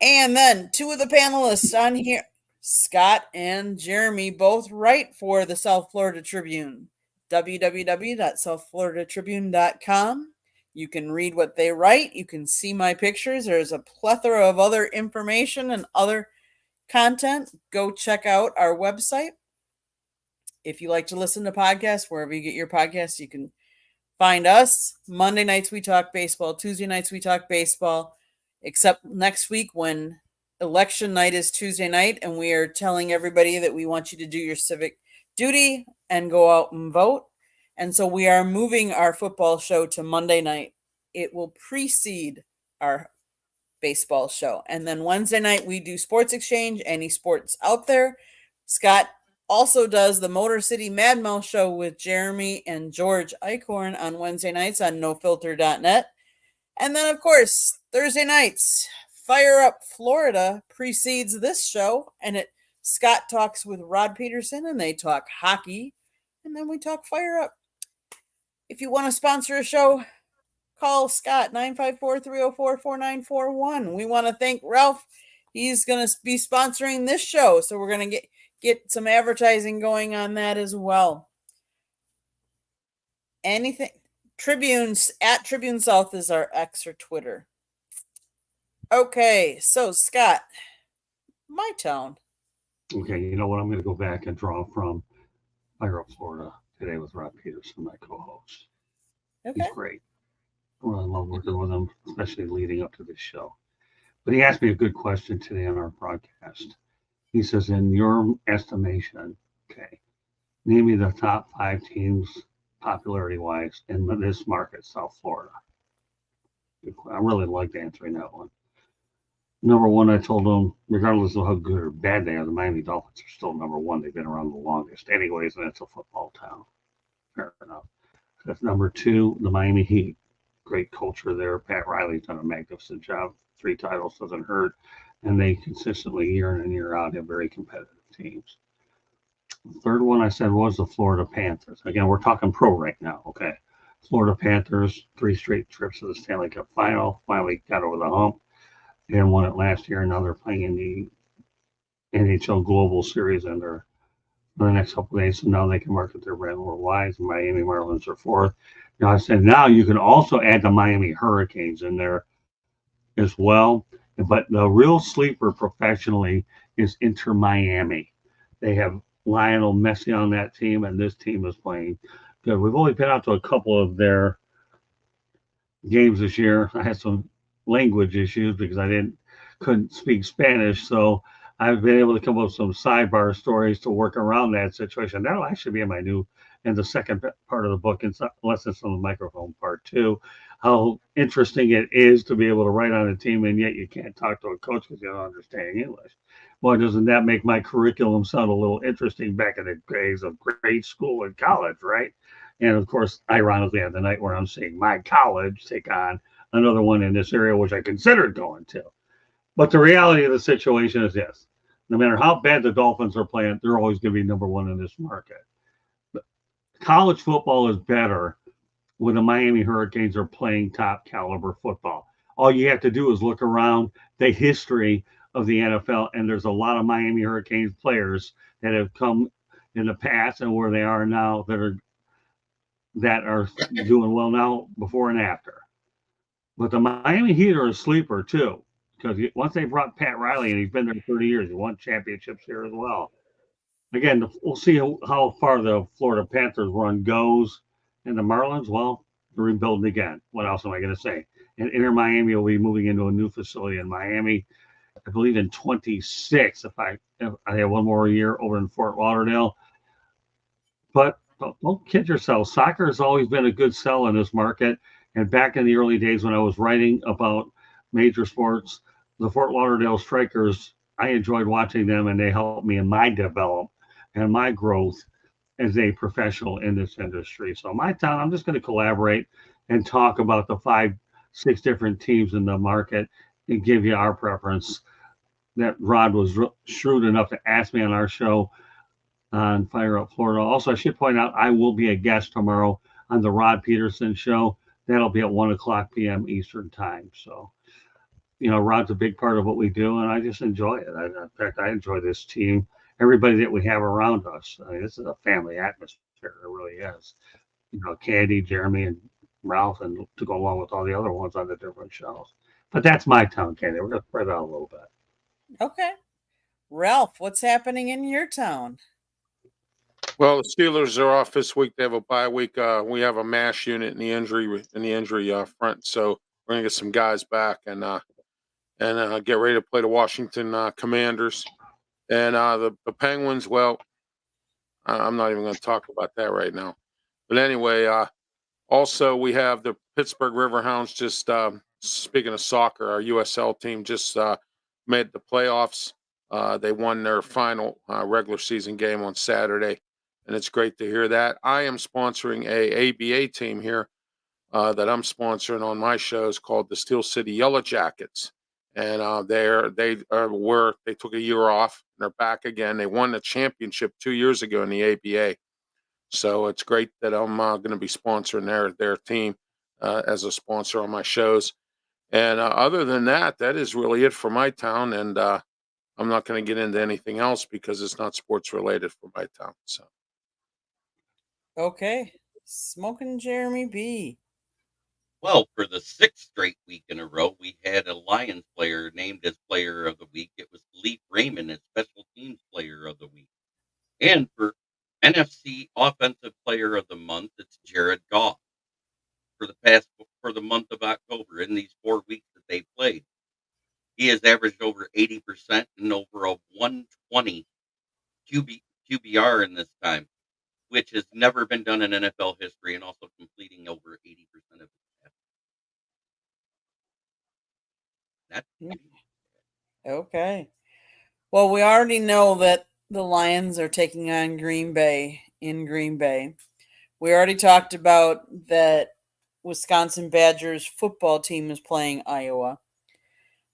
And then 2 of the panelists on here, Scott and Jeremy, both write for the South Florida Tribune, www.southfloridatribune.com. You can read what they write. You can see my pictures. There's a plethora of other information and other content. Go check out our website. If you like to listen to podcasts, wherever you get your podcasts, you can find us. Monday nights we talk baseball. Tuesday nights we talk baseball, except next week when election night is Tuesday night, and we are telling everybody that we want you to do your civic duty and go out and vote. And so we are moving our football show to Monday night. It will precede our baseball show. And then Wednesday night, we do Sports Exchange, any sports out there. Scott also does the Motor City Mad Mouse show with Jeremy and George Eichhorn on Wednesday nights on nofilter.net. And then, of course, Thursday nights, Fire Up Florida precedes this show. And Scott talks with Rod Peterson, and they talk hockey. And then we talk Fire Up. If you want to sponsor a show, call Scott, 954-304-4941. We want to thank Ralph. He's going to be sponsoring this show. So we're going to get some advertising going on that as well. Anything Tribunes at Tribune South is our X or Twitter. Okay, so Scott, my town. Okay, you know what? I'm going to go back and draw from Fire Up Florida today with Rob Peterson, my co-host. Okay. He's great. I love working with him, especially leading up to this show. But he asked me a good question today on our broadcast. He says, in your estimation, okay, name me the top 5 teams popularity-wise in this market, South Florida. I really liked answering that one. Number one, I told him, regardless of how good or bad they are, the Miami Dolphins are still number one. They've been around the longest anyways, and it's a football town. Fair enough. That's number 2, the Miami Heat. Great culture there. Pat Riley's done a magnificent job. 3 titles doesn't hurt. And they consistently, year in and year out, have very competitive teams. The third one I said was the Florida Panthers. Again, we're talking pro right now, okay? Florida Panthers, 3 straight trips to the Stanley Cup final. Finally got over the hump and won it last year. Now they're playing in the NHL Global Series and they're for the next couple of days, so now they can market their brand worldwide. Miami Marlins are 4th. Now I said now you can also add the Miami Hurricanes in there as well. But the real sleeper professionally is Inter Miami. They have Lionel Messi on that team, and this team is playing good. We've only been out to a couple of their games this year. I had some language issues because couldn't speak Spanish, so I've been able to come up with some sidebar stories to work around that situation. That'll actually be in my new, in the second part of the book, in Lessons from the Microphone Part 2, how interesting it is to be able to write on a team and yet you can't talk to a coach because you don't understand English. Well, doesn't that make my curriculum sound a little interesting back in the days of grade school and college, right? And of course, ironically, on the night where I'm seeing my college take on another one in this area, which I considered going to. But the reality of the situation is this. No matter how bad the Dolphins are playing, they're always going to be number one in this market. But college football is better when the Miami Hurricanes are playing top caliber football. All you have to do is look around the history of the NFL, and there's a lot of Miami Hurricanes players that have come in the past and where they are now that are doing well now, before and after. But the Miami Heat are a sleeper too, because once they brought Pat Riley and he's been there 30 years, he won championships here as well. Again, we'll see how far the Florida Panthers run goes. And the Marlins, well, they're rebuilding again. What else am I going to say? And Inter Miami will be moving into a new facility in Miami, I believe in 26, if I have one more year over in Fort Lauderdale. But don't kid yourself. Soccer has always been a good sell in this market. And back in the early days when I was writing about major sports, the Fort Lauderdale Strikers, I enjoyed watching them, and they helped me in my development and my growth as a professional in this industry. So my town, I'm just going to collaborate and talk about the 5, 6 different teams in the market and give you our preference. That Rod was shrewd enough to ask me on our show on Fire Up Florida. Also, I should point out I will be a guest tomorrow on the Rod Peterson show. That'll be at 1:00 p.m. Eastern time. So, Rod's a big part of what we do, and I just enjoy it. In fact, I enjoy this team, everybody that we have around us. I mean, this is a family atmosphere. It really is. Candy, Jeremy, and Ralph, and to go along with all the other ones on the different shows. But that's my town, Candy. We're going to spread out a little bit. Okay. Ralph, what's happening in your town? Well, the Steelers are off this week. They have a bye week. We have a mash unit in the injury front, so we're gonna get some guys back and get ready to play the Washington Commanders and the Penguins. Well, I'm not even going to talk about that right now. But anyway, also we have the Pittsburgh Riverhounds. Just speaking of soccer, our USL team just made the playoffs. They won their final regular season game on Saturday. And it's great to hear that. I am sponsoring a ABA team here that I'm sponsoring on my shows called the Steel City Yellow Jackets, and they took a year off and they're back again. They won the championship 2 years ago in the ABA, so it's great that I'm going to be sponsoring their team as a sponsor on my shows. And other than that, that is really it for my town. And I'm not going to get into anything else because it's not sports related for my town. So Okay. Smoking Jeremy B. Well, for the sixth straight week in a row, we had a Lions player named as Player of the Week. It was Leaf Raymond as Special Teams Player of the Week. And for NFC Offensive Player of the Month, it's Jared Goff for the month of October in these 4 weeks that they played. He has averaged over 80% and over a 120 QBR in this time, which has never been done in NFL history, and also completing over 80% of his passes. That's Okay. Well, we already know that the Lions are taking on Green Bay in Green Bay. We already talked about that Wisconsin Badgers football team is playing Iowa.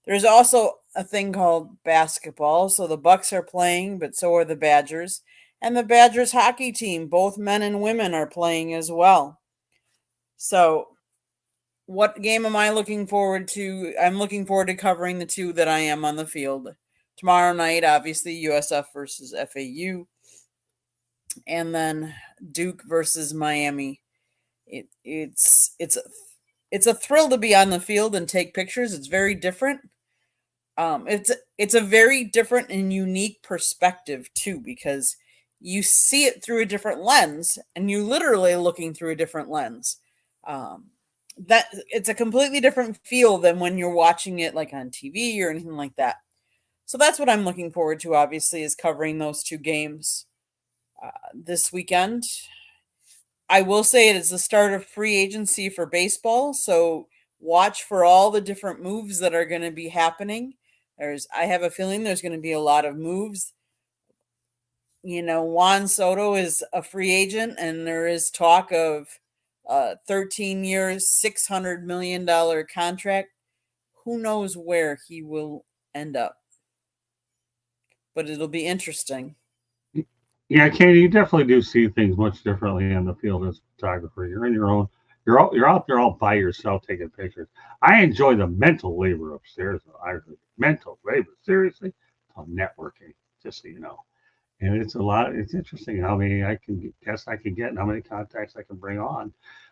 There's also a thing called basketball. So the Bucks are playing, but so are the Badgers. And the Badgers hockey team, both men and women, are playing as well. So what game am I looking forward to? I'm looking forward to covering the two that I am on the field. Tomorrow night, obviously, USF versus FAU. And then Duke versus Miami. It's a thrill to be on the field and take pictures. It's very different. It's a very different and unique perspective too, because you see it through a different lens, and you literally looking through a different lens. That it's a completely different feel than when you're watching it like on TV or anything like that. So that's what I'm looking forward to. Obviously, is covering those two games this weekend. I will say it is the start of free agency for baseball, so watch for all the different moves that are going to be happening. I have a feeling there's going to be a lot of moves. You know, Juan Soto is a free agent, and there is talk of 13 years, $600 million contract. Who knows where he will end up? But it'll be interesting. Yeah, Katie, you definitely do see things much differently on the field as a photographer. You're in your own. You're out there all by yourself taking pictures. I enjoy the mental labor upstairs. Mental labor, seriously, on networking. Just so you know, and it's a lot. It's interesting how many guests I can get and how many contacts I can bring on.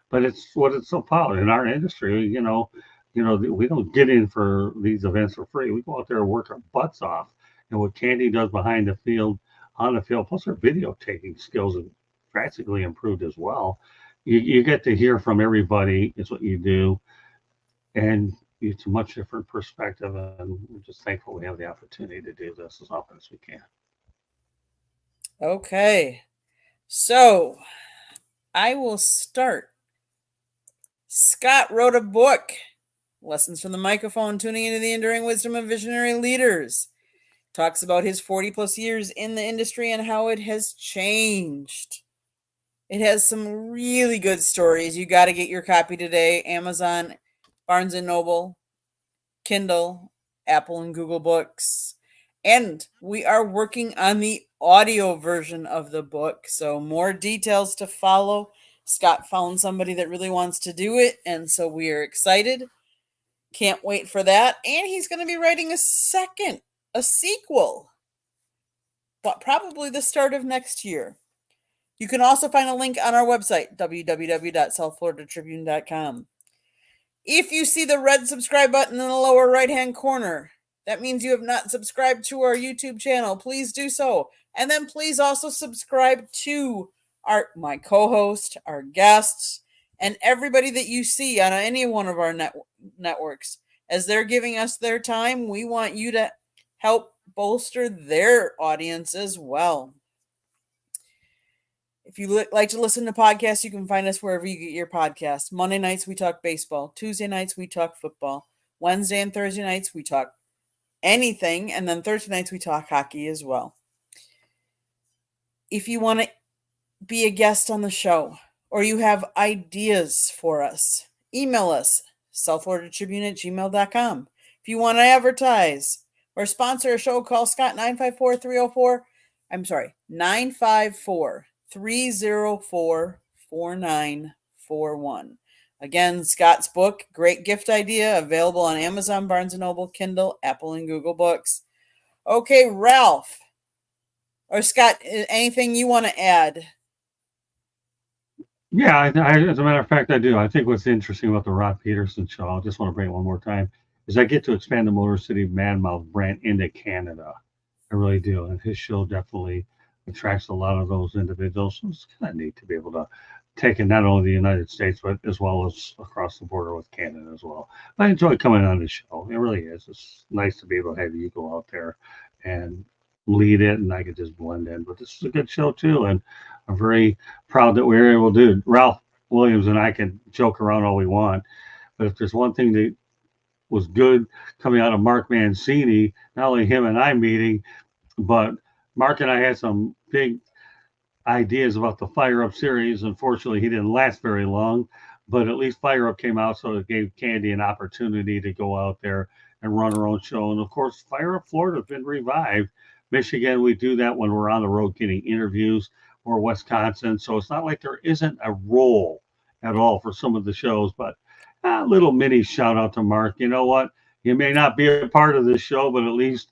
But it's what it's so about in our industry. We don't get in for these events for free. We go out there and work our butts off. And what Candy does behind the field, on the field, plus her videotaping skills have drastically improved as well. You get to hear from everybody. Is what you do, and it's a much different perspective. And we're just thankful we have the opportunity to do this as often as we can. Okay. So I will start. Scott wrote a book, Lessons from the Microphone, Tuning into the Enduring Wisdom of Visionary Leaders. Talks about his 40 plus years in the industry and how it has changed. It has some really good stories. You got to get your copy today. Amazon, Barnes and Noble, Kindle, Apple and Google Books. And we are working on the audio version of the book. So more details to follow. Scott found somebody that really wants to do it. And so we are excited. Can't wait for that. And he's going to be writing a sequel, but probably the start of next year. You can also find a link on our website, www.southfloridatribune.com. If you see the red subscribe button in the lower right-hand corner, that means you have not subscribed to our YouTube channel. Please do so. And then please also subscribe to my co-host, our guests, and everybody that you see on any one of our networks. As they're giving us their time, we want you to help bolster their audience as well. If you like to listen to podcasts, you can find us wherever you get your podcasts. Monday nights, we talk baseball. Tuesday nights, we talk football. Wednesday and Thursday nights, we talk anything. And then Thursday nights, we talk hockey as well. If you want to be a guest on the show or you have ideas for us, email us, southfloridatribune@gmail.com. If you want to advertise or sponsor a show, call Scott 954-304. I'm sorry, 954-304-4941. Again, Scott's book, great gift idea, available on Amazon, Barnes & Noble, Kindle, Apple, and Google Books. Okay, Ralph or Scott, anything you want to add? Yeah, as a matter of fact, I do. I think what's interesting about the Rod Peterson show, I just want to bring it one more time, is I get to expand the Motor City Madmouth brand into Canada. I really do. And his show definitely attracts a lot of those individuals. So it's kind of neat to be able to take it not only the United States, but as well as across the border with Canada as well. I enjoy coming on the show. It really is. It's nice to be able to have you go out there and lead it, and I could just blend in. But this is a good show too, and I'm very proud that we were able to do. Ralph Williams and I can joke around all we want, but if there's one thing that was good coming out of Mark Mancini, not only him and I meeting, but Mark and I had some big ideas about the Fire Up series. Unfortunately, he didn't last very long, but at least Fire Up came out, so it gave Candy an opportunity to go out there and run her own show. And of course, Fire Up Florida has been revived. Michigan, we do that when we're on the road getting interviews, or Wisconsin. So it's not like there isn't a role at all for some of the shows, but a little mini shout out to Mark. You know what? You may not be a part of this show, but at least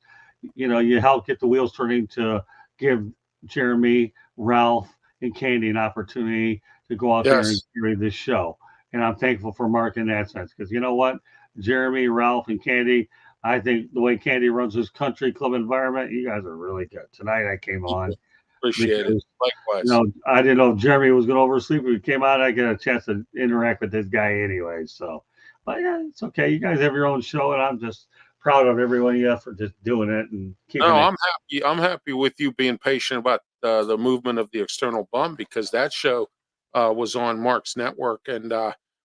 you help get the wheels turning to give Jeremy, Ralph, and Candy an opportunity to go out there and Yes. carry this show. And I'm thankful for Mark in that sense, because you know what? Jeremy, Ralph, and Candy, I think the way Candy runs his country club environment, you guys are really good. Tonight I came on Appreciate it. because Likewise. I didn't know if Jeremy was going to oversleep. When we came out, I get a chance to interact with this guy anyway. So, but yeah, it's okay. You guys have your own show, and I'm just proud of every one of you for just doing it and keeping No, it. I'm happy. I'm happy with you being patient about the movement of the external bum, because that show was on Mark's network, and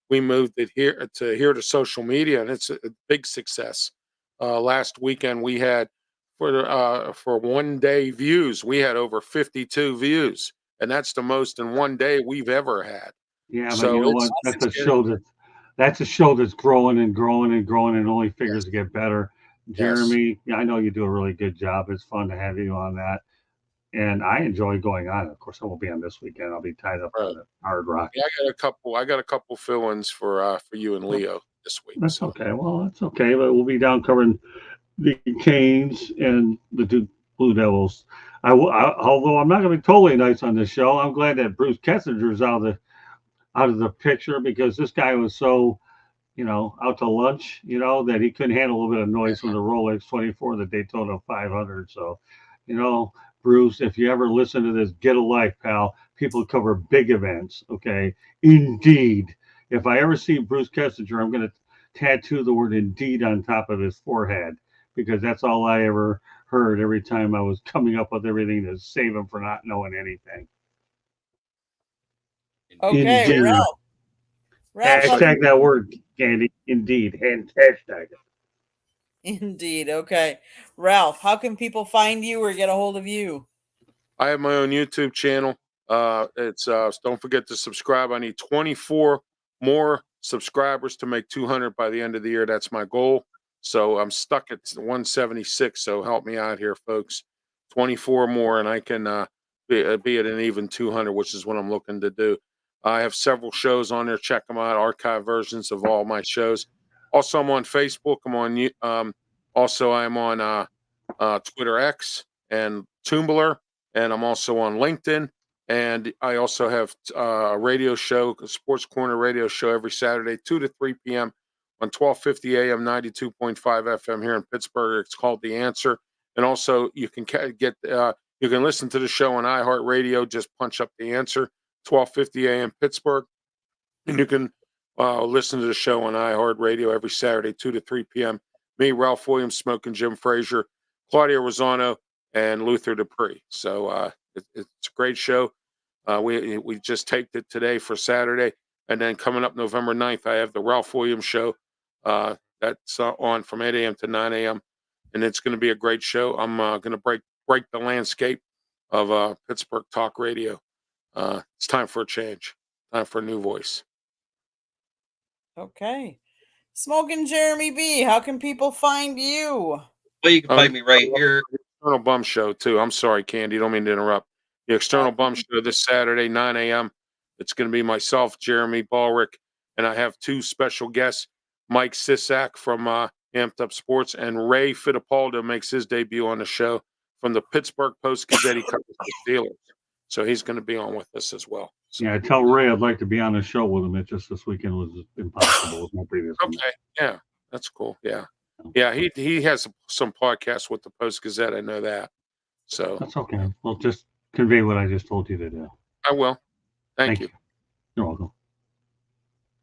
we moved it here to social media, and it's a big success. Last weekend we had for 1 day views, we had over 52 views, and that's the most in 1 day we've ever had. Yeah, but you So know what? it's getting That's a show that's growing and growing and growing, and only figures yes, to get better. yes, Jeremy, yeah, I know you do a really good job. It's fun to have you on that, and I enjoy going on. Of course, I won't be on this weekend. I'll be tied up right. on the Hard Rock. Yeah, I got a couple fill-ins for you and Well, Leo this week. that's So okay. Well, that's okay. But we'll be down covering the Canes and the Blue Devils. Although I'm not going to be totally nice on this show, I'm glad that Bruce Kessinger's out of the picture, because this guy was so out to lunch, that he couldn't handle a little bit of noise from the Rolex 24, the Daytona 500. So, you know, Bruce, if you ever listen to this, get a life, pal. People cover big events, okay? Indeed. If I ever see Bruce Kessinger, I'm going to tattoo the word indeed on top of his forehead, because that's all I ever heard every time I was coming up with everything to save him for not knowing anything. Okay, Indeed. Ralph, Hashtag that word, Candy. Indeed. Hashtag it. indeed. Okay, Ralph, how can people find you or get a hold of you? I have my own YouTube channel. It's don't forget to subscribe. I need 24 more subscribers to make 200 by the end of the year. That's my goal. So I'm stuck at 176. So help me out here, folks. 24 more, and I can be at an even 200, which is what I'm looking to do. I have several shows on there. Check them out. Archive versions of all my shows. Also, I'm on Facebook. Also, I'm on Twitter X and Tumblr, and I'm also on LinkedIn. And I also have a radio show, a Sports Corner radio show every Saturday, 2 to 3 p.m. on 1250 AM, 92.5 FM here in Pittsburgh. It's called The Answer. And also you can you can listen to the show on iHeartRadio. Just punch up The Answer, 1250 AM Pittsburgh. And you can listen to the show on iHeartRadio every Saturday, 2 to 3 p.m. Me, Ralph Williams, Smoking Jim Frazier, Claudia Rosano, and Luther Dupree. So it's a great show. We just taped it today for Saturday. And then coming up November 9th, I have the Ralph Williams Show. That's on from 8 a.m. to 9 a.m. And it's going to be a great show. I'm going to break the landscape of Pittsburgh talk radio. It's time for a change, time for a new voice. Okay. Smoking Jeremy B, how can people find you? Well, you can find me right here. The External Bum Show, too. I'm sorry, Candy. Don't mean to interrupt. The External Bum Show this Saturday, 9 a.m. It's going to be myself, Jeremy Ballrick, and I have two special guests, Mike Sisak from Amped Up Sports, and Ray Fittipaldo makes his debut on the show from the Pittsburgh Post-Gazette. He covers the Steelers, so he's going to be on with us as well. So, Yeah, tell Ray I'd like to be on the show with him. It just this weekend was impossible with my previous one. okay, yeah, that's cool. Yeah, he has some podcasts with the Post-Gazette. I know that. So That's okay. Well, just convey what I just told you to do. I will. Thank you. You're welcome.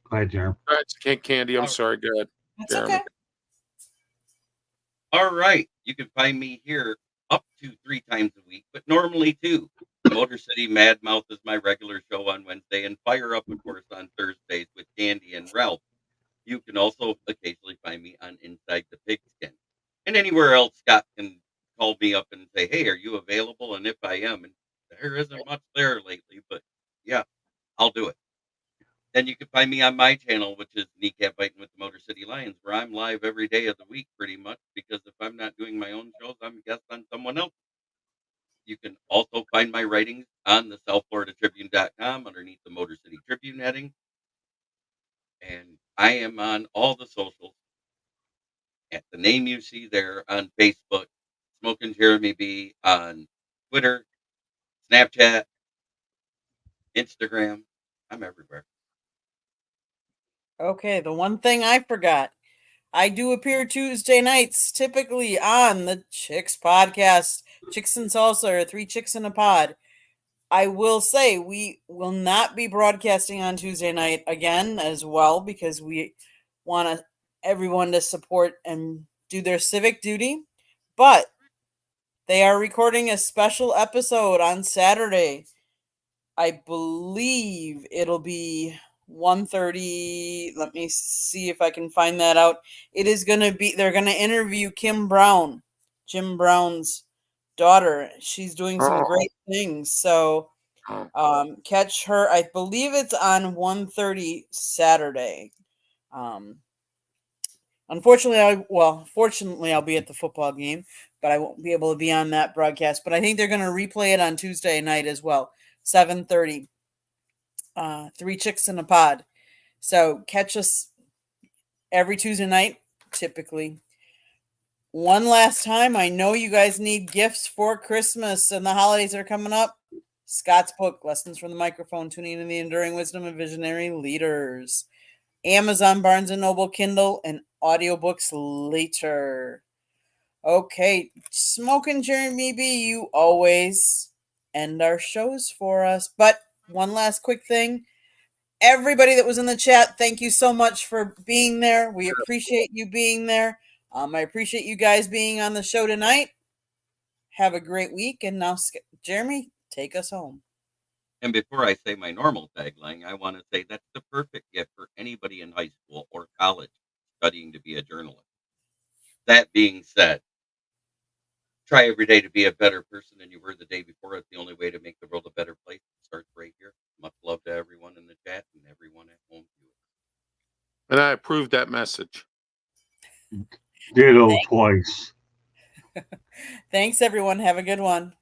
Go ahead, Jeremy. All right, Candy, I'm sorry. Go ahead. That's Jeremy. okay. All right. You can find me here up to 3 times a week, but normally 2. Motor City Mad Mouth is my regular show on Wednesday, and Fire Up, of course, on Thursdays with Candy and Ralph. You can also occasionally find me on Inside the Pigskin. And anywhere else, Scott can call me up and say, hey, are you available? And if I am, and there isn't much there lately, but yeah, I'll do it. Then you can find me on my channel, which is Kneecap Biting with the Motor City Lions, where I'm live every day of the week pretty much, because if I'm not doing my own shows, I'm a guest on someone else. You can also find my writings on the SouthFloridaTribune.com underneath the Motor City Tribune heading. And I am on all the socials at the name you see there on Facebook, Smoking Jeremy B on Twitter, Snapchat, Instagram. I'm everywhere. Okay, the one thing I forgot. I do appear Tuesday nights, typically on the Chicks podcast, Chicks and Salsa, or 3 Chicks in a Pod. I will say we will not be broadcasting on Tuesday night again as well, because we want everyone to support and do their civic duty. But they are recording a special episode on Saturday. I believe it'll be 1:30. Let me see if I can find that out. It is going to be, they're going to interview Kim Brown, Jim Brown's daughter. She's doing some great things. So catch her. I believe it's on 1:30 Saturday. Fortunately, I'll be at the football game, but I won't be able to be on that broadcast. But I think they're going to replay it on Tuesday night as well, 7:30. 3 Chicks in a Pod. So catch us every Tuesday night, typically. One last time, I know you guys need gifts for Christmas and the holidays are coming up. Scott's book, Lessons from the Microphone, Tuning in the Enduring Wisdom of Visionary Leaders. Amazon, Barnes & Noble, Kindle, and audiobooks later. Okay, Smoking Jeremy B, you always end our shows for us. But one last quick thing. Everybody that was in the chat, thank you so much for being there. We appreciate you being there. I appreciate you guys being on the show tonight. Have a great week. And now, Jeremy, take us home. And before I say my normal tagline, I want to say that's the perfect gift for anybody in high school or college studying to be a journalist. That being said, try every day to be a better person than you were the day before. It's the only way to make the world a better place. It starts right here. Much love to everyone in the chat and everyone at home. And I approve that message. Ditto twice. Thanks, everyone. Have a good one.